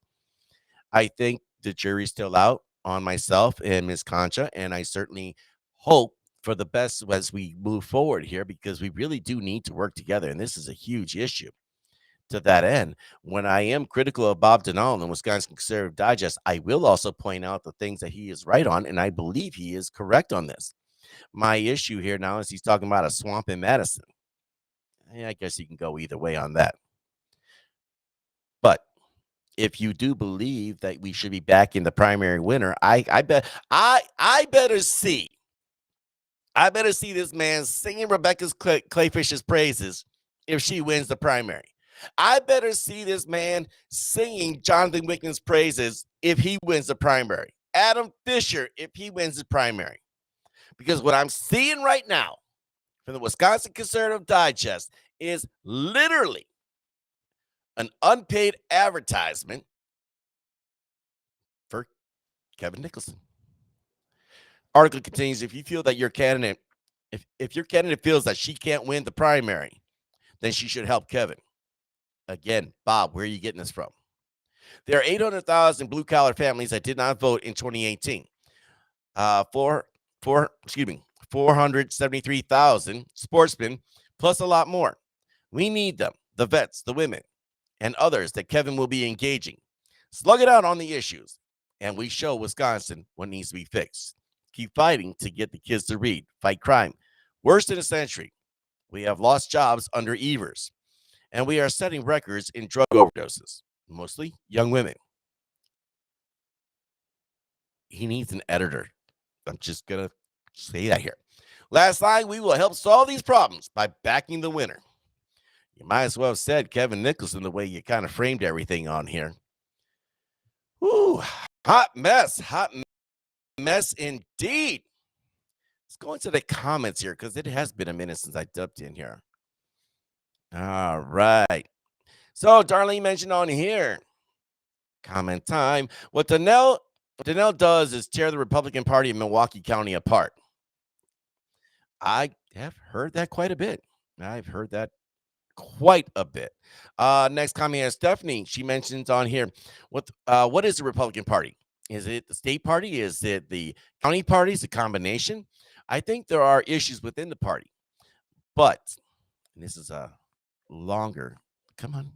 I think the jury's still out on myself and Miss Concha, and I certainly hope for the best as we move forward here because we really do need to work together. And this is a huge issue to that end. When I am critical of Bob Donnell and Wisconsin Conservative Digest, I will also point out the things that he is right on, and I believe he is correct on this. My issue here now is he's talking about a swamp in Madison. I guess you can go either way on that. But if you do believe that we should be back in the primary winner, I better see. I better see this man singing Rebecca's Clayfish's praises if she wins the primary. I better see this man singing Jonathan Wickman's praises if he wins the primary. Adam Fisher if he wins the primary. Because what I'm seeing right now from the Wisconsin Conservative Digest is literally an unpaid advertisement for Kevin Nicholson. Article continues, if you feel that your candidate, if your candidate feels that she can't win the primary, then she should help Kevin. Again, Bob, where are you getting this from? There are 800,000 blue collar families that did not vote in 2018. Excuse me, 473,000 sportsmen, plus a lot more. We need them, the vets, the women, and others that Kevin will be engaging. Slug it out on the issues, and we show Wisconsin what needs to be fixed. Keep fighting to get the kids to read, fight crime. Worst in a century. We have lost jobs under Evers, and we are setting records in drug overdoses, mostly young women. He needs an editor. I'm just going to say that here. Last line, we will help solve these problems by backing the winner. You might as well have said Kevin Nicholson the way you kind of framed everything on here. Whew, hot mess indeed. Let's go into the comments here because it has been a minute since I dubbed in here. All right. So Darlene mentioned on here, comment time. What Donnell does is tear the Republican Party in Milwaukee County apart. I have heard that quite a bit. I've heard that quite a bit. Next comment is Stephanie. She mentions on here, what is the Republican Party? Is it the state party? Is it the county party? Is it a combination? I think there are issues within the party, but and this is a longer. Come on,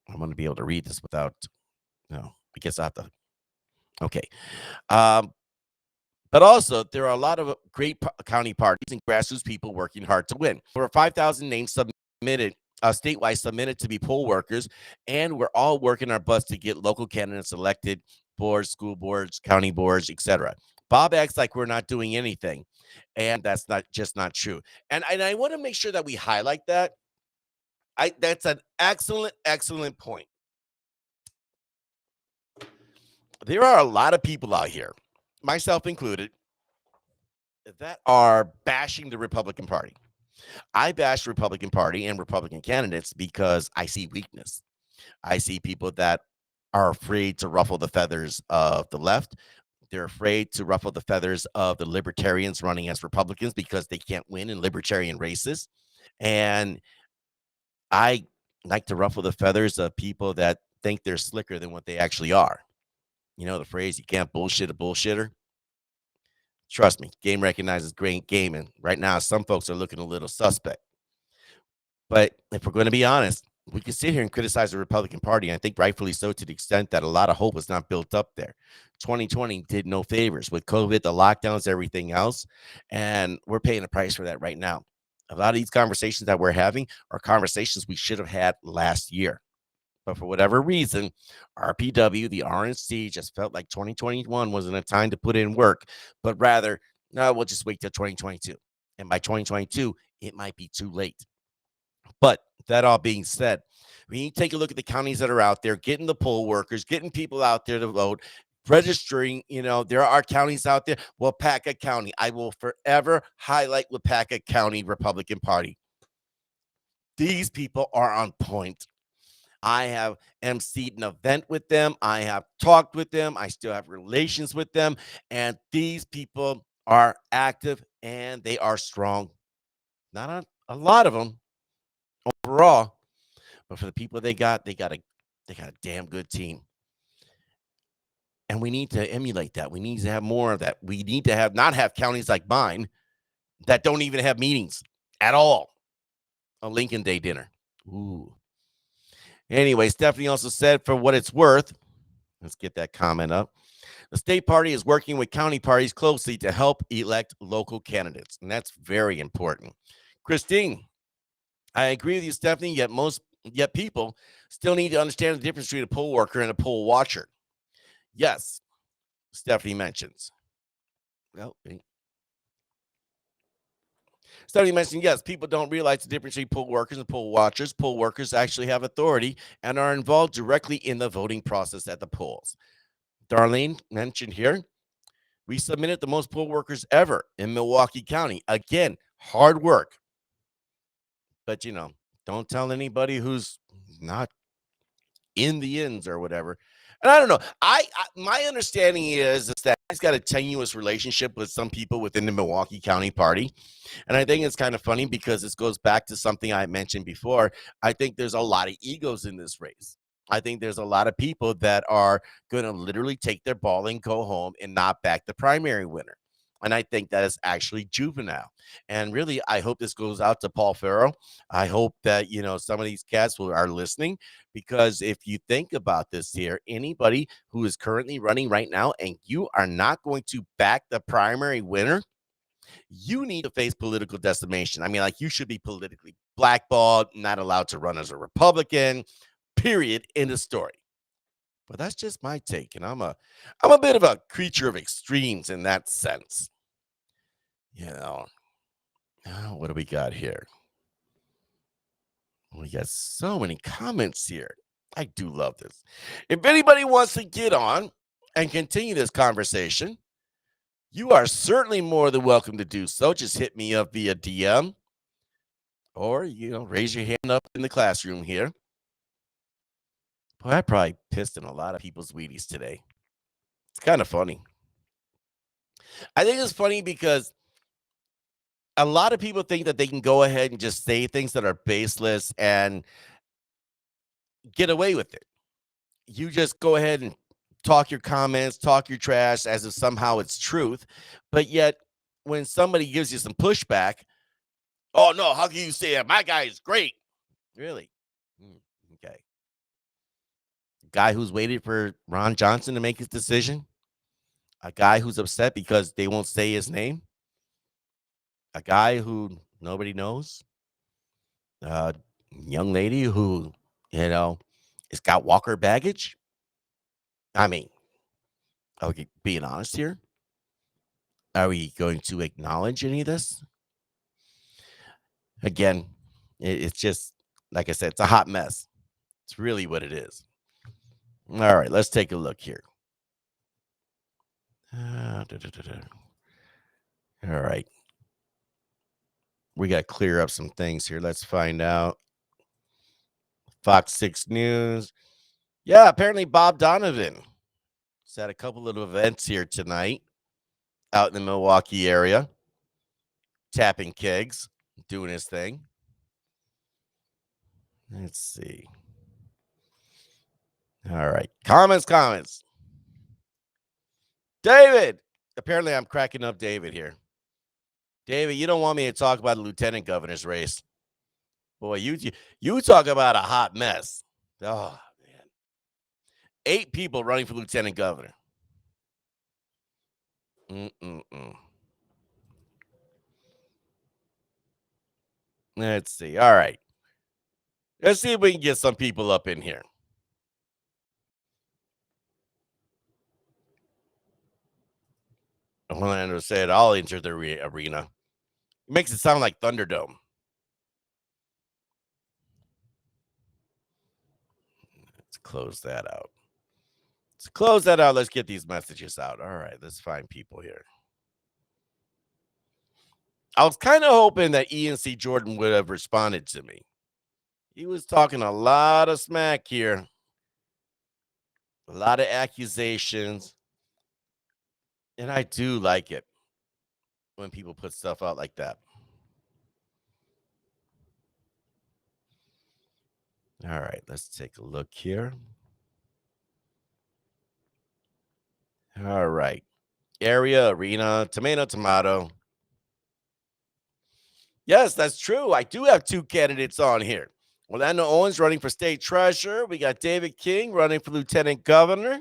I'm going to be able to read this without. No, I guess I have to. Okay. Um, but also, there are a lot of great county parties and grassroots people working hard to win. Over 5,000 names submitted statewide submitted to be poll workers, and we're all working our butts to get local candidates elected, boards, school boards, county boards, etc. Bob acts like we're not doing anything, and that's not true. And I want to make sure that we highlight that. That's an excellent point. There are a lot of people out here, myself included, that are bashing the Republican Party. I bash the Republican Party and Republican candidates because I see weakness. I see people that are afraid to ruffle the feathers of the left. They're afraid to ruffle the feathers of the libertarians running as Republicans because they can't win in libertarian races. And I like to ruffle the feathers of people that think they're slicker than what they actually are. You know the phrase, you can't bullshit a bullshitter. Trust me, game recognizes great game. And right now, some folks are looking a little suspect. But if we're going to be honest, we can sit here and criticize the Republican Party. And I think rightfully so, to the extent that a lot of hope was not built up there. 2020 did no favors with COVID, the lockdowns, everything else. And we're paying a price for that right now. A lot of these conversations that we're having are conversations we should have had last year. But for whatever reason, RPW, the RNC, just felt like 2021 wasn't a time to put in work, but rather, no, we'll just wait till 2022. And by 2022, it might be too late. But that all being said, we need to take a look at the counties that are out there, getting the poll workers, getting people out there to vote, registering. There are counties out there. Wapaka County, I will forever highlight Wapaka County Republican Party. These people are on point. I have emceed an event with them. I have talked with them. I still have relations with them. And these people are active and they are strong. Not a lot of them overall, but for the people they got a damn good team. And we need to emulate that. We need to have more of that. We need to have not have counties like mine that don't even have meetings at all. A Lincoln Day dinner. Ooh. Anyway, Stephanie also said, for what it's worth, let's get that comment up. The state party is working with county parties closely to help elect local candidates, and that's very important. Christine, I agree with you, Stephanie. Yet people still need to understand the difference between a poll worker and a poll watcher. Yes, Stephanie mentions. Well, Stephanie mentioned, yes, people don't realize the difference between poll workers and poll watchers. Poll workers actually have authority and are involved directly in the voting process at the polls. Darlene mentioned here, we submitted the most poll workers ever in Milwaukee County. Again, hard work. But, don't tell anybody who's not in the ends or whatever. And I don't know. My understanding is that he's got a tenuous relationship with some people within the Milwaukee County Party. And I think it's kind of funny because this goes back to something I mentioned before. I think there's a lot of egos in this race. I think there's a lot of people that are going to literally take their ball and go home and not back the primary winner. And I think that is actually juvenile. And really, I hope this goes out to Paul Farrow. I hope that, some of these cats are listening, because if you think about this here, anybody who is currently running right now and you are not going to back the primary winner, you need to face political decimation. I mean, like, you should be politically blackballed, not allowed to run as a Republican, period, end of story. But that's just my take. And I'm a bit of a creature of extremes in that sense. You know, what do we got here? We got so many comments here. I do love this. If anybody wants to get on and continue this conversation, you are certainly more than welcome to do so. Just hit me up via DM or, raise your hand up in the classroom here. Boy, I probably pissed in a lot of people's Wheaties today. It's kind of funny. I think it's funny because a lot of people think that they can go ahead and just say things that are baseless and get away with it. You just go ahead and talk your comments, talk your trash as if somehow it's truth. But yet, when somebody gives you some pushback, oh no, how can you say that? My guy is great. Really? Okay. Guy who's waited for Ron Johnson to make his decision. A guy who's upset because they won't say his name. A guy who nobody knows. A young lady who, has got Walker baggage. I mean, okay, being honest here, are we going to acknowledge any of this? Again, it's just, like I said, it's a hot mess. It's really what it is. All right, let's take a look here. All right. We got to clear up some things here. Let's find out. Fox 6 News. Yeah, apparently Bob Donovan has had a couple of events here tonight out in the Milwaukee area, tapping kegs, doing his thing. Let's see. All right. Comments. David. Apparently, I'm cracking up David here. David, you don't want me to talk about the lieutenant governor's race. Boy, you talk about a hot mess. Oh, man. 8 people running for lieutenant governor. Let's see. All right. Let's see if we can get some people up in here. Orlando said, I'll enter the arena. It makes it sound like Thunderdome. Let's close that out. Let's get these messages out. All right. Let's find people here. I was kind of hoping that ENC Jordan would have responded to me. He was talking a lot of smack here, a lot of accusations, and I do like it when people put stuff out like that. All right, let's take a look here. All right. Area, arena, tomato, tomato. Yes, that's true. I do have two candidates on here. Orlando Owens running for state treasurer. We got David King running for lieutenant governor.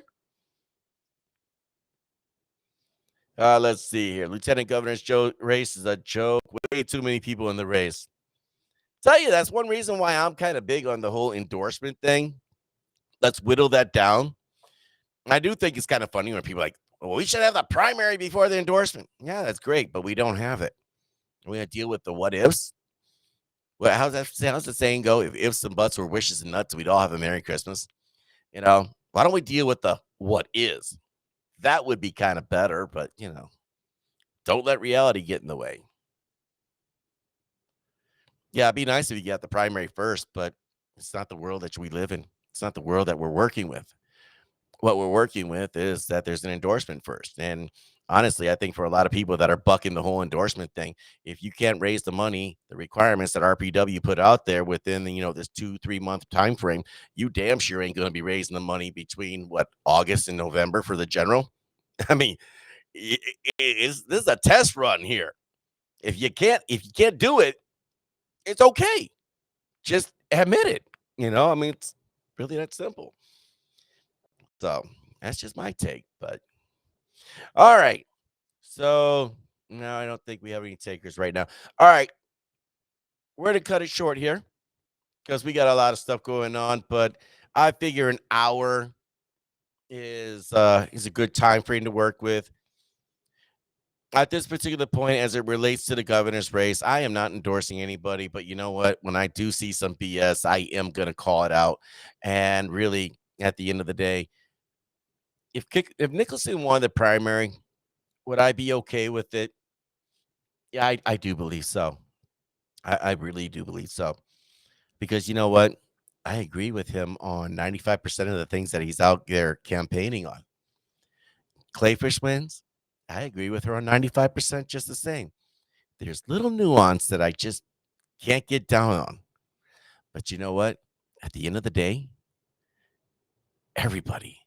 Let's see here. Lieutenant governor's race is a joke. Way too many people in the race. Tell you, that's one reason why I'm kind of big on the whole endorsement thing. Let's whittle that down. I do think it's kind of funny when people are like, well, we should have the primary before the endorsement. Yeah, that's great, but we don't have it. We're going to deal with the what ifs. Well, how's the saying go? If ifs and buts were wishes and nuts, we'd all have a Merry Christmas. Why don't we deal with the what is? That would be kind of better, but don't let reality get in the way. Yeah, it'd be nice if you got the primary first, but it's not the world that we live in. It's not the world that we're working with. What we're working with is that there's an endorsement first. And honestly, I think for a lot of people that are bucking the whole endorsement thing, if you can't raise the money, the requirements that RPW put out there within this 2-3 month time frame, you damn sure ain't going to be raising the money between August and November for the general. I mean, this is a test run here. If you can't do it, it's okay. Just admit it. I mean, it's really that simple. So that's just my take. But all right. So no, I don't think we have any takers right now. All right. We're going to cut it short here because we got a lot of stuff going on. But I figure an hour is a good time frame to work with. At this particular point, as it relates to the governor's race, I am not endorsing anybody, but you know what? When I do see some BS, I am going to call it out. And really, at the end of the day, if Nicholson won the primary, would I be okay with it? Yeah, I do believe so. I really do believe so. Because you know what? I agree with him on 95% of the things that he's out there campaigning on. Clayfish wins. I agree with her on 95% just the same. There's little nuance that I just can't get down on. But you know what? At the end of the day, everybody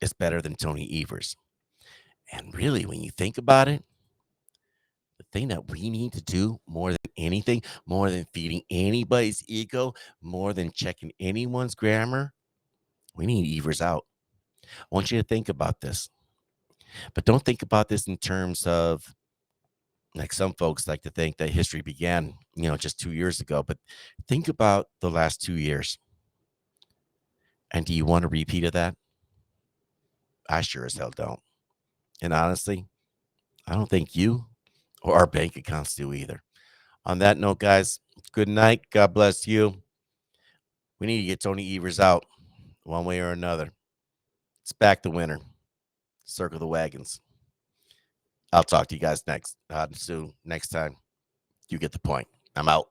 is better than Tony Evers. And really, when you think about it, the thing that we need to do more than anything, more than feeding anybody's ego, more than checking anyone's grammar, we need Evers out. I want you to think about this, but don't think about this in terms of like some folks like to think that history began, just 2 years ago. But think about the last 2 years. And do you want a repeat of that? I sure as hell don't. And honestly, I don't think you or our bank accounts do either. On that note, guys, good night. God bless you. We need to get Tony Evers out one way or another. It's back the winner. Circle the wagons. I'll talk to you guys next time. You get the point. I'm out.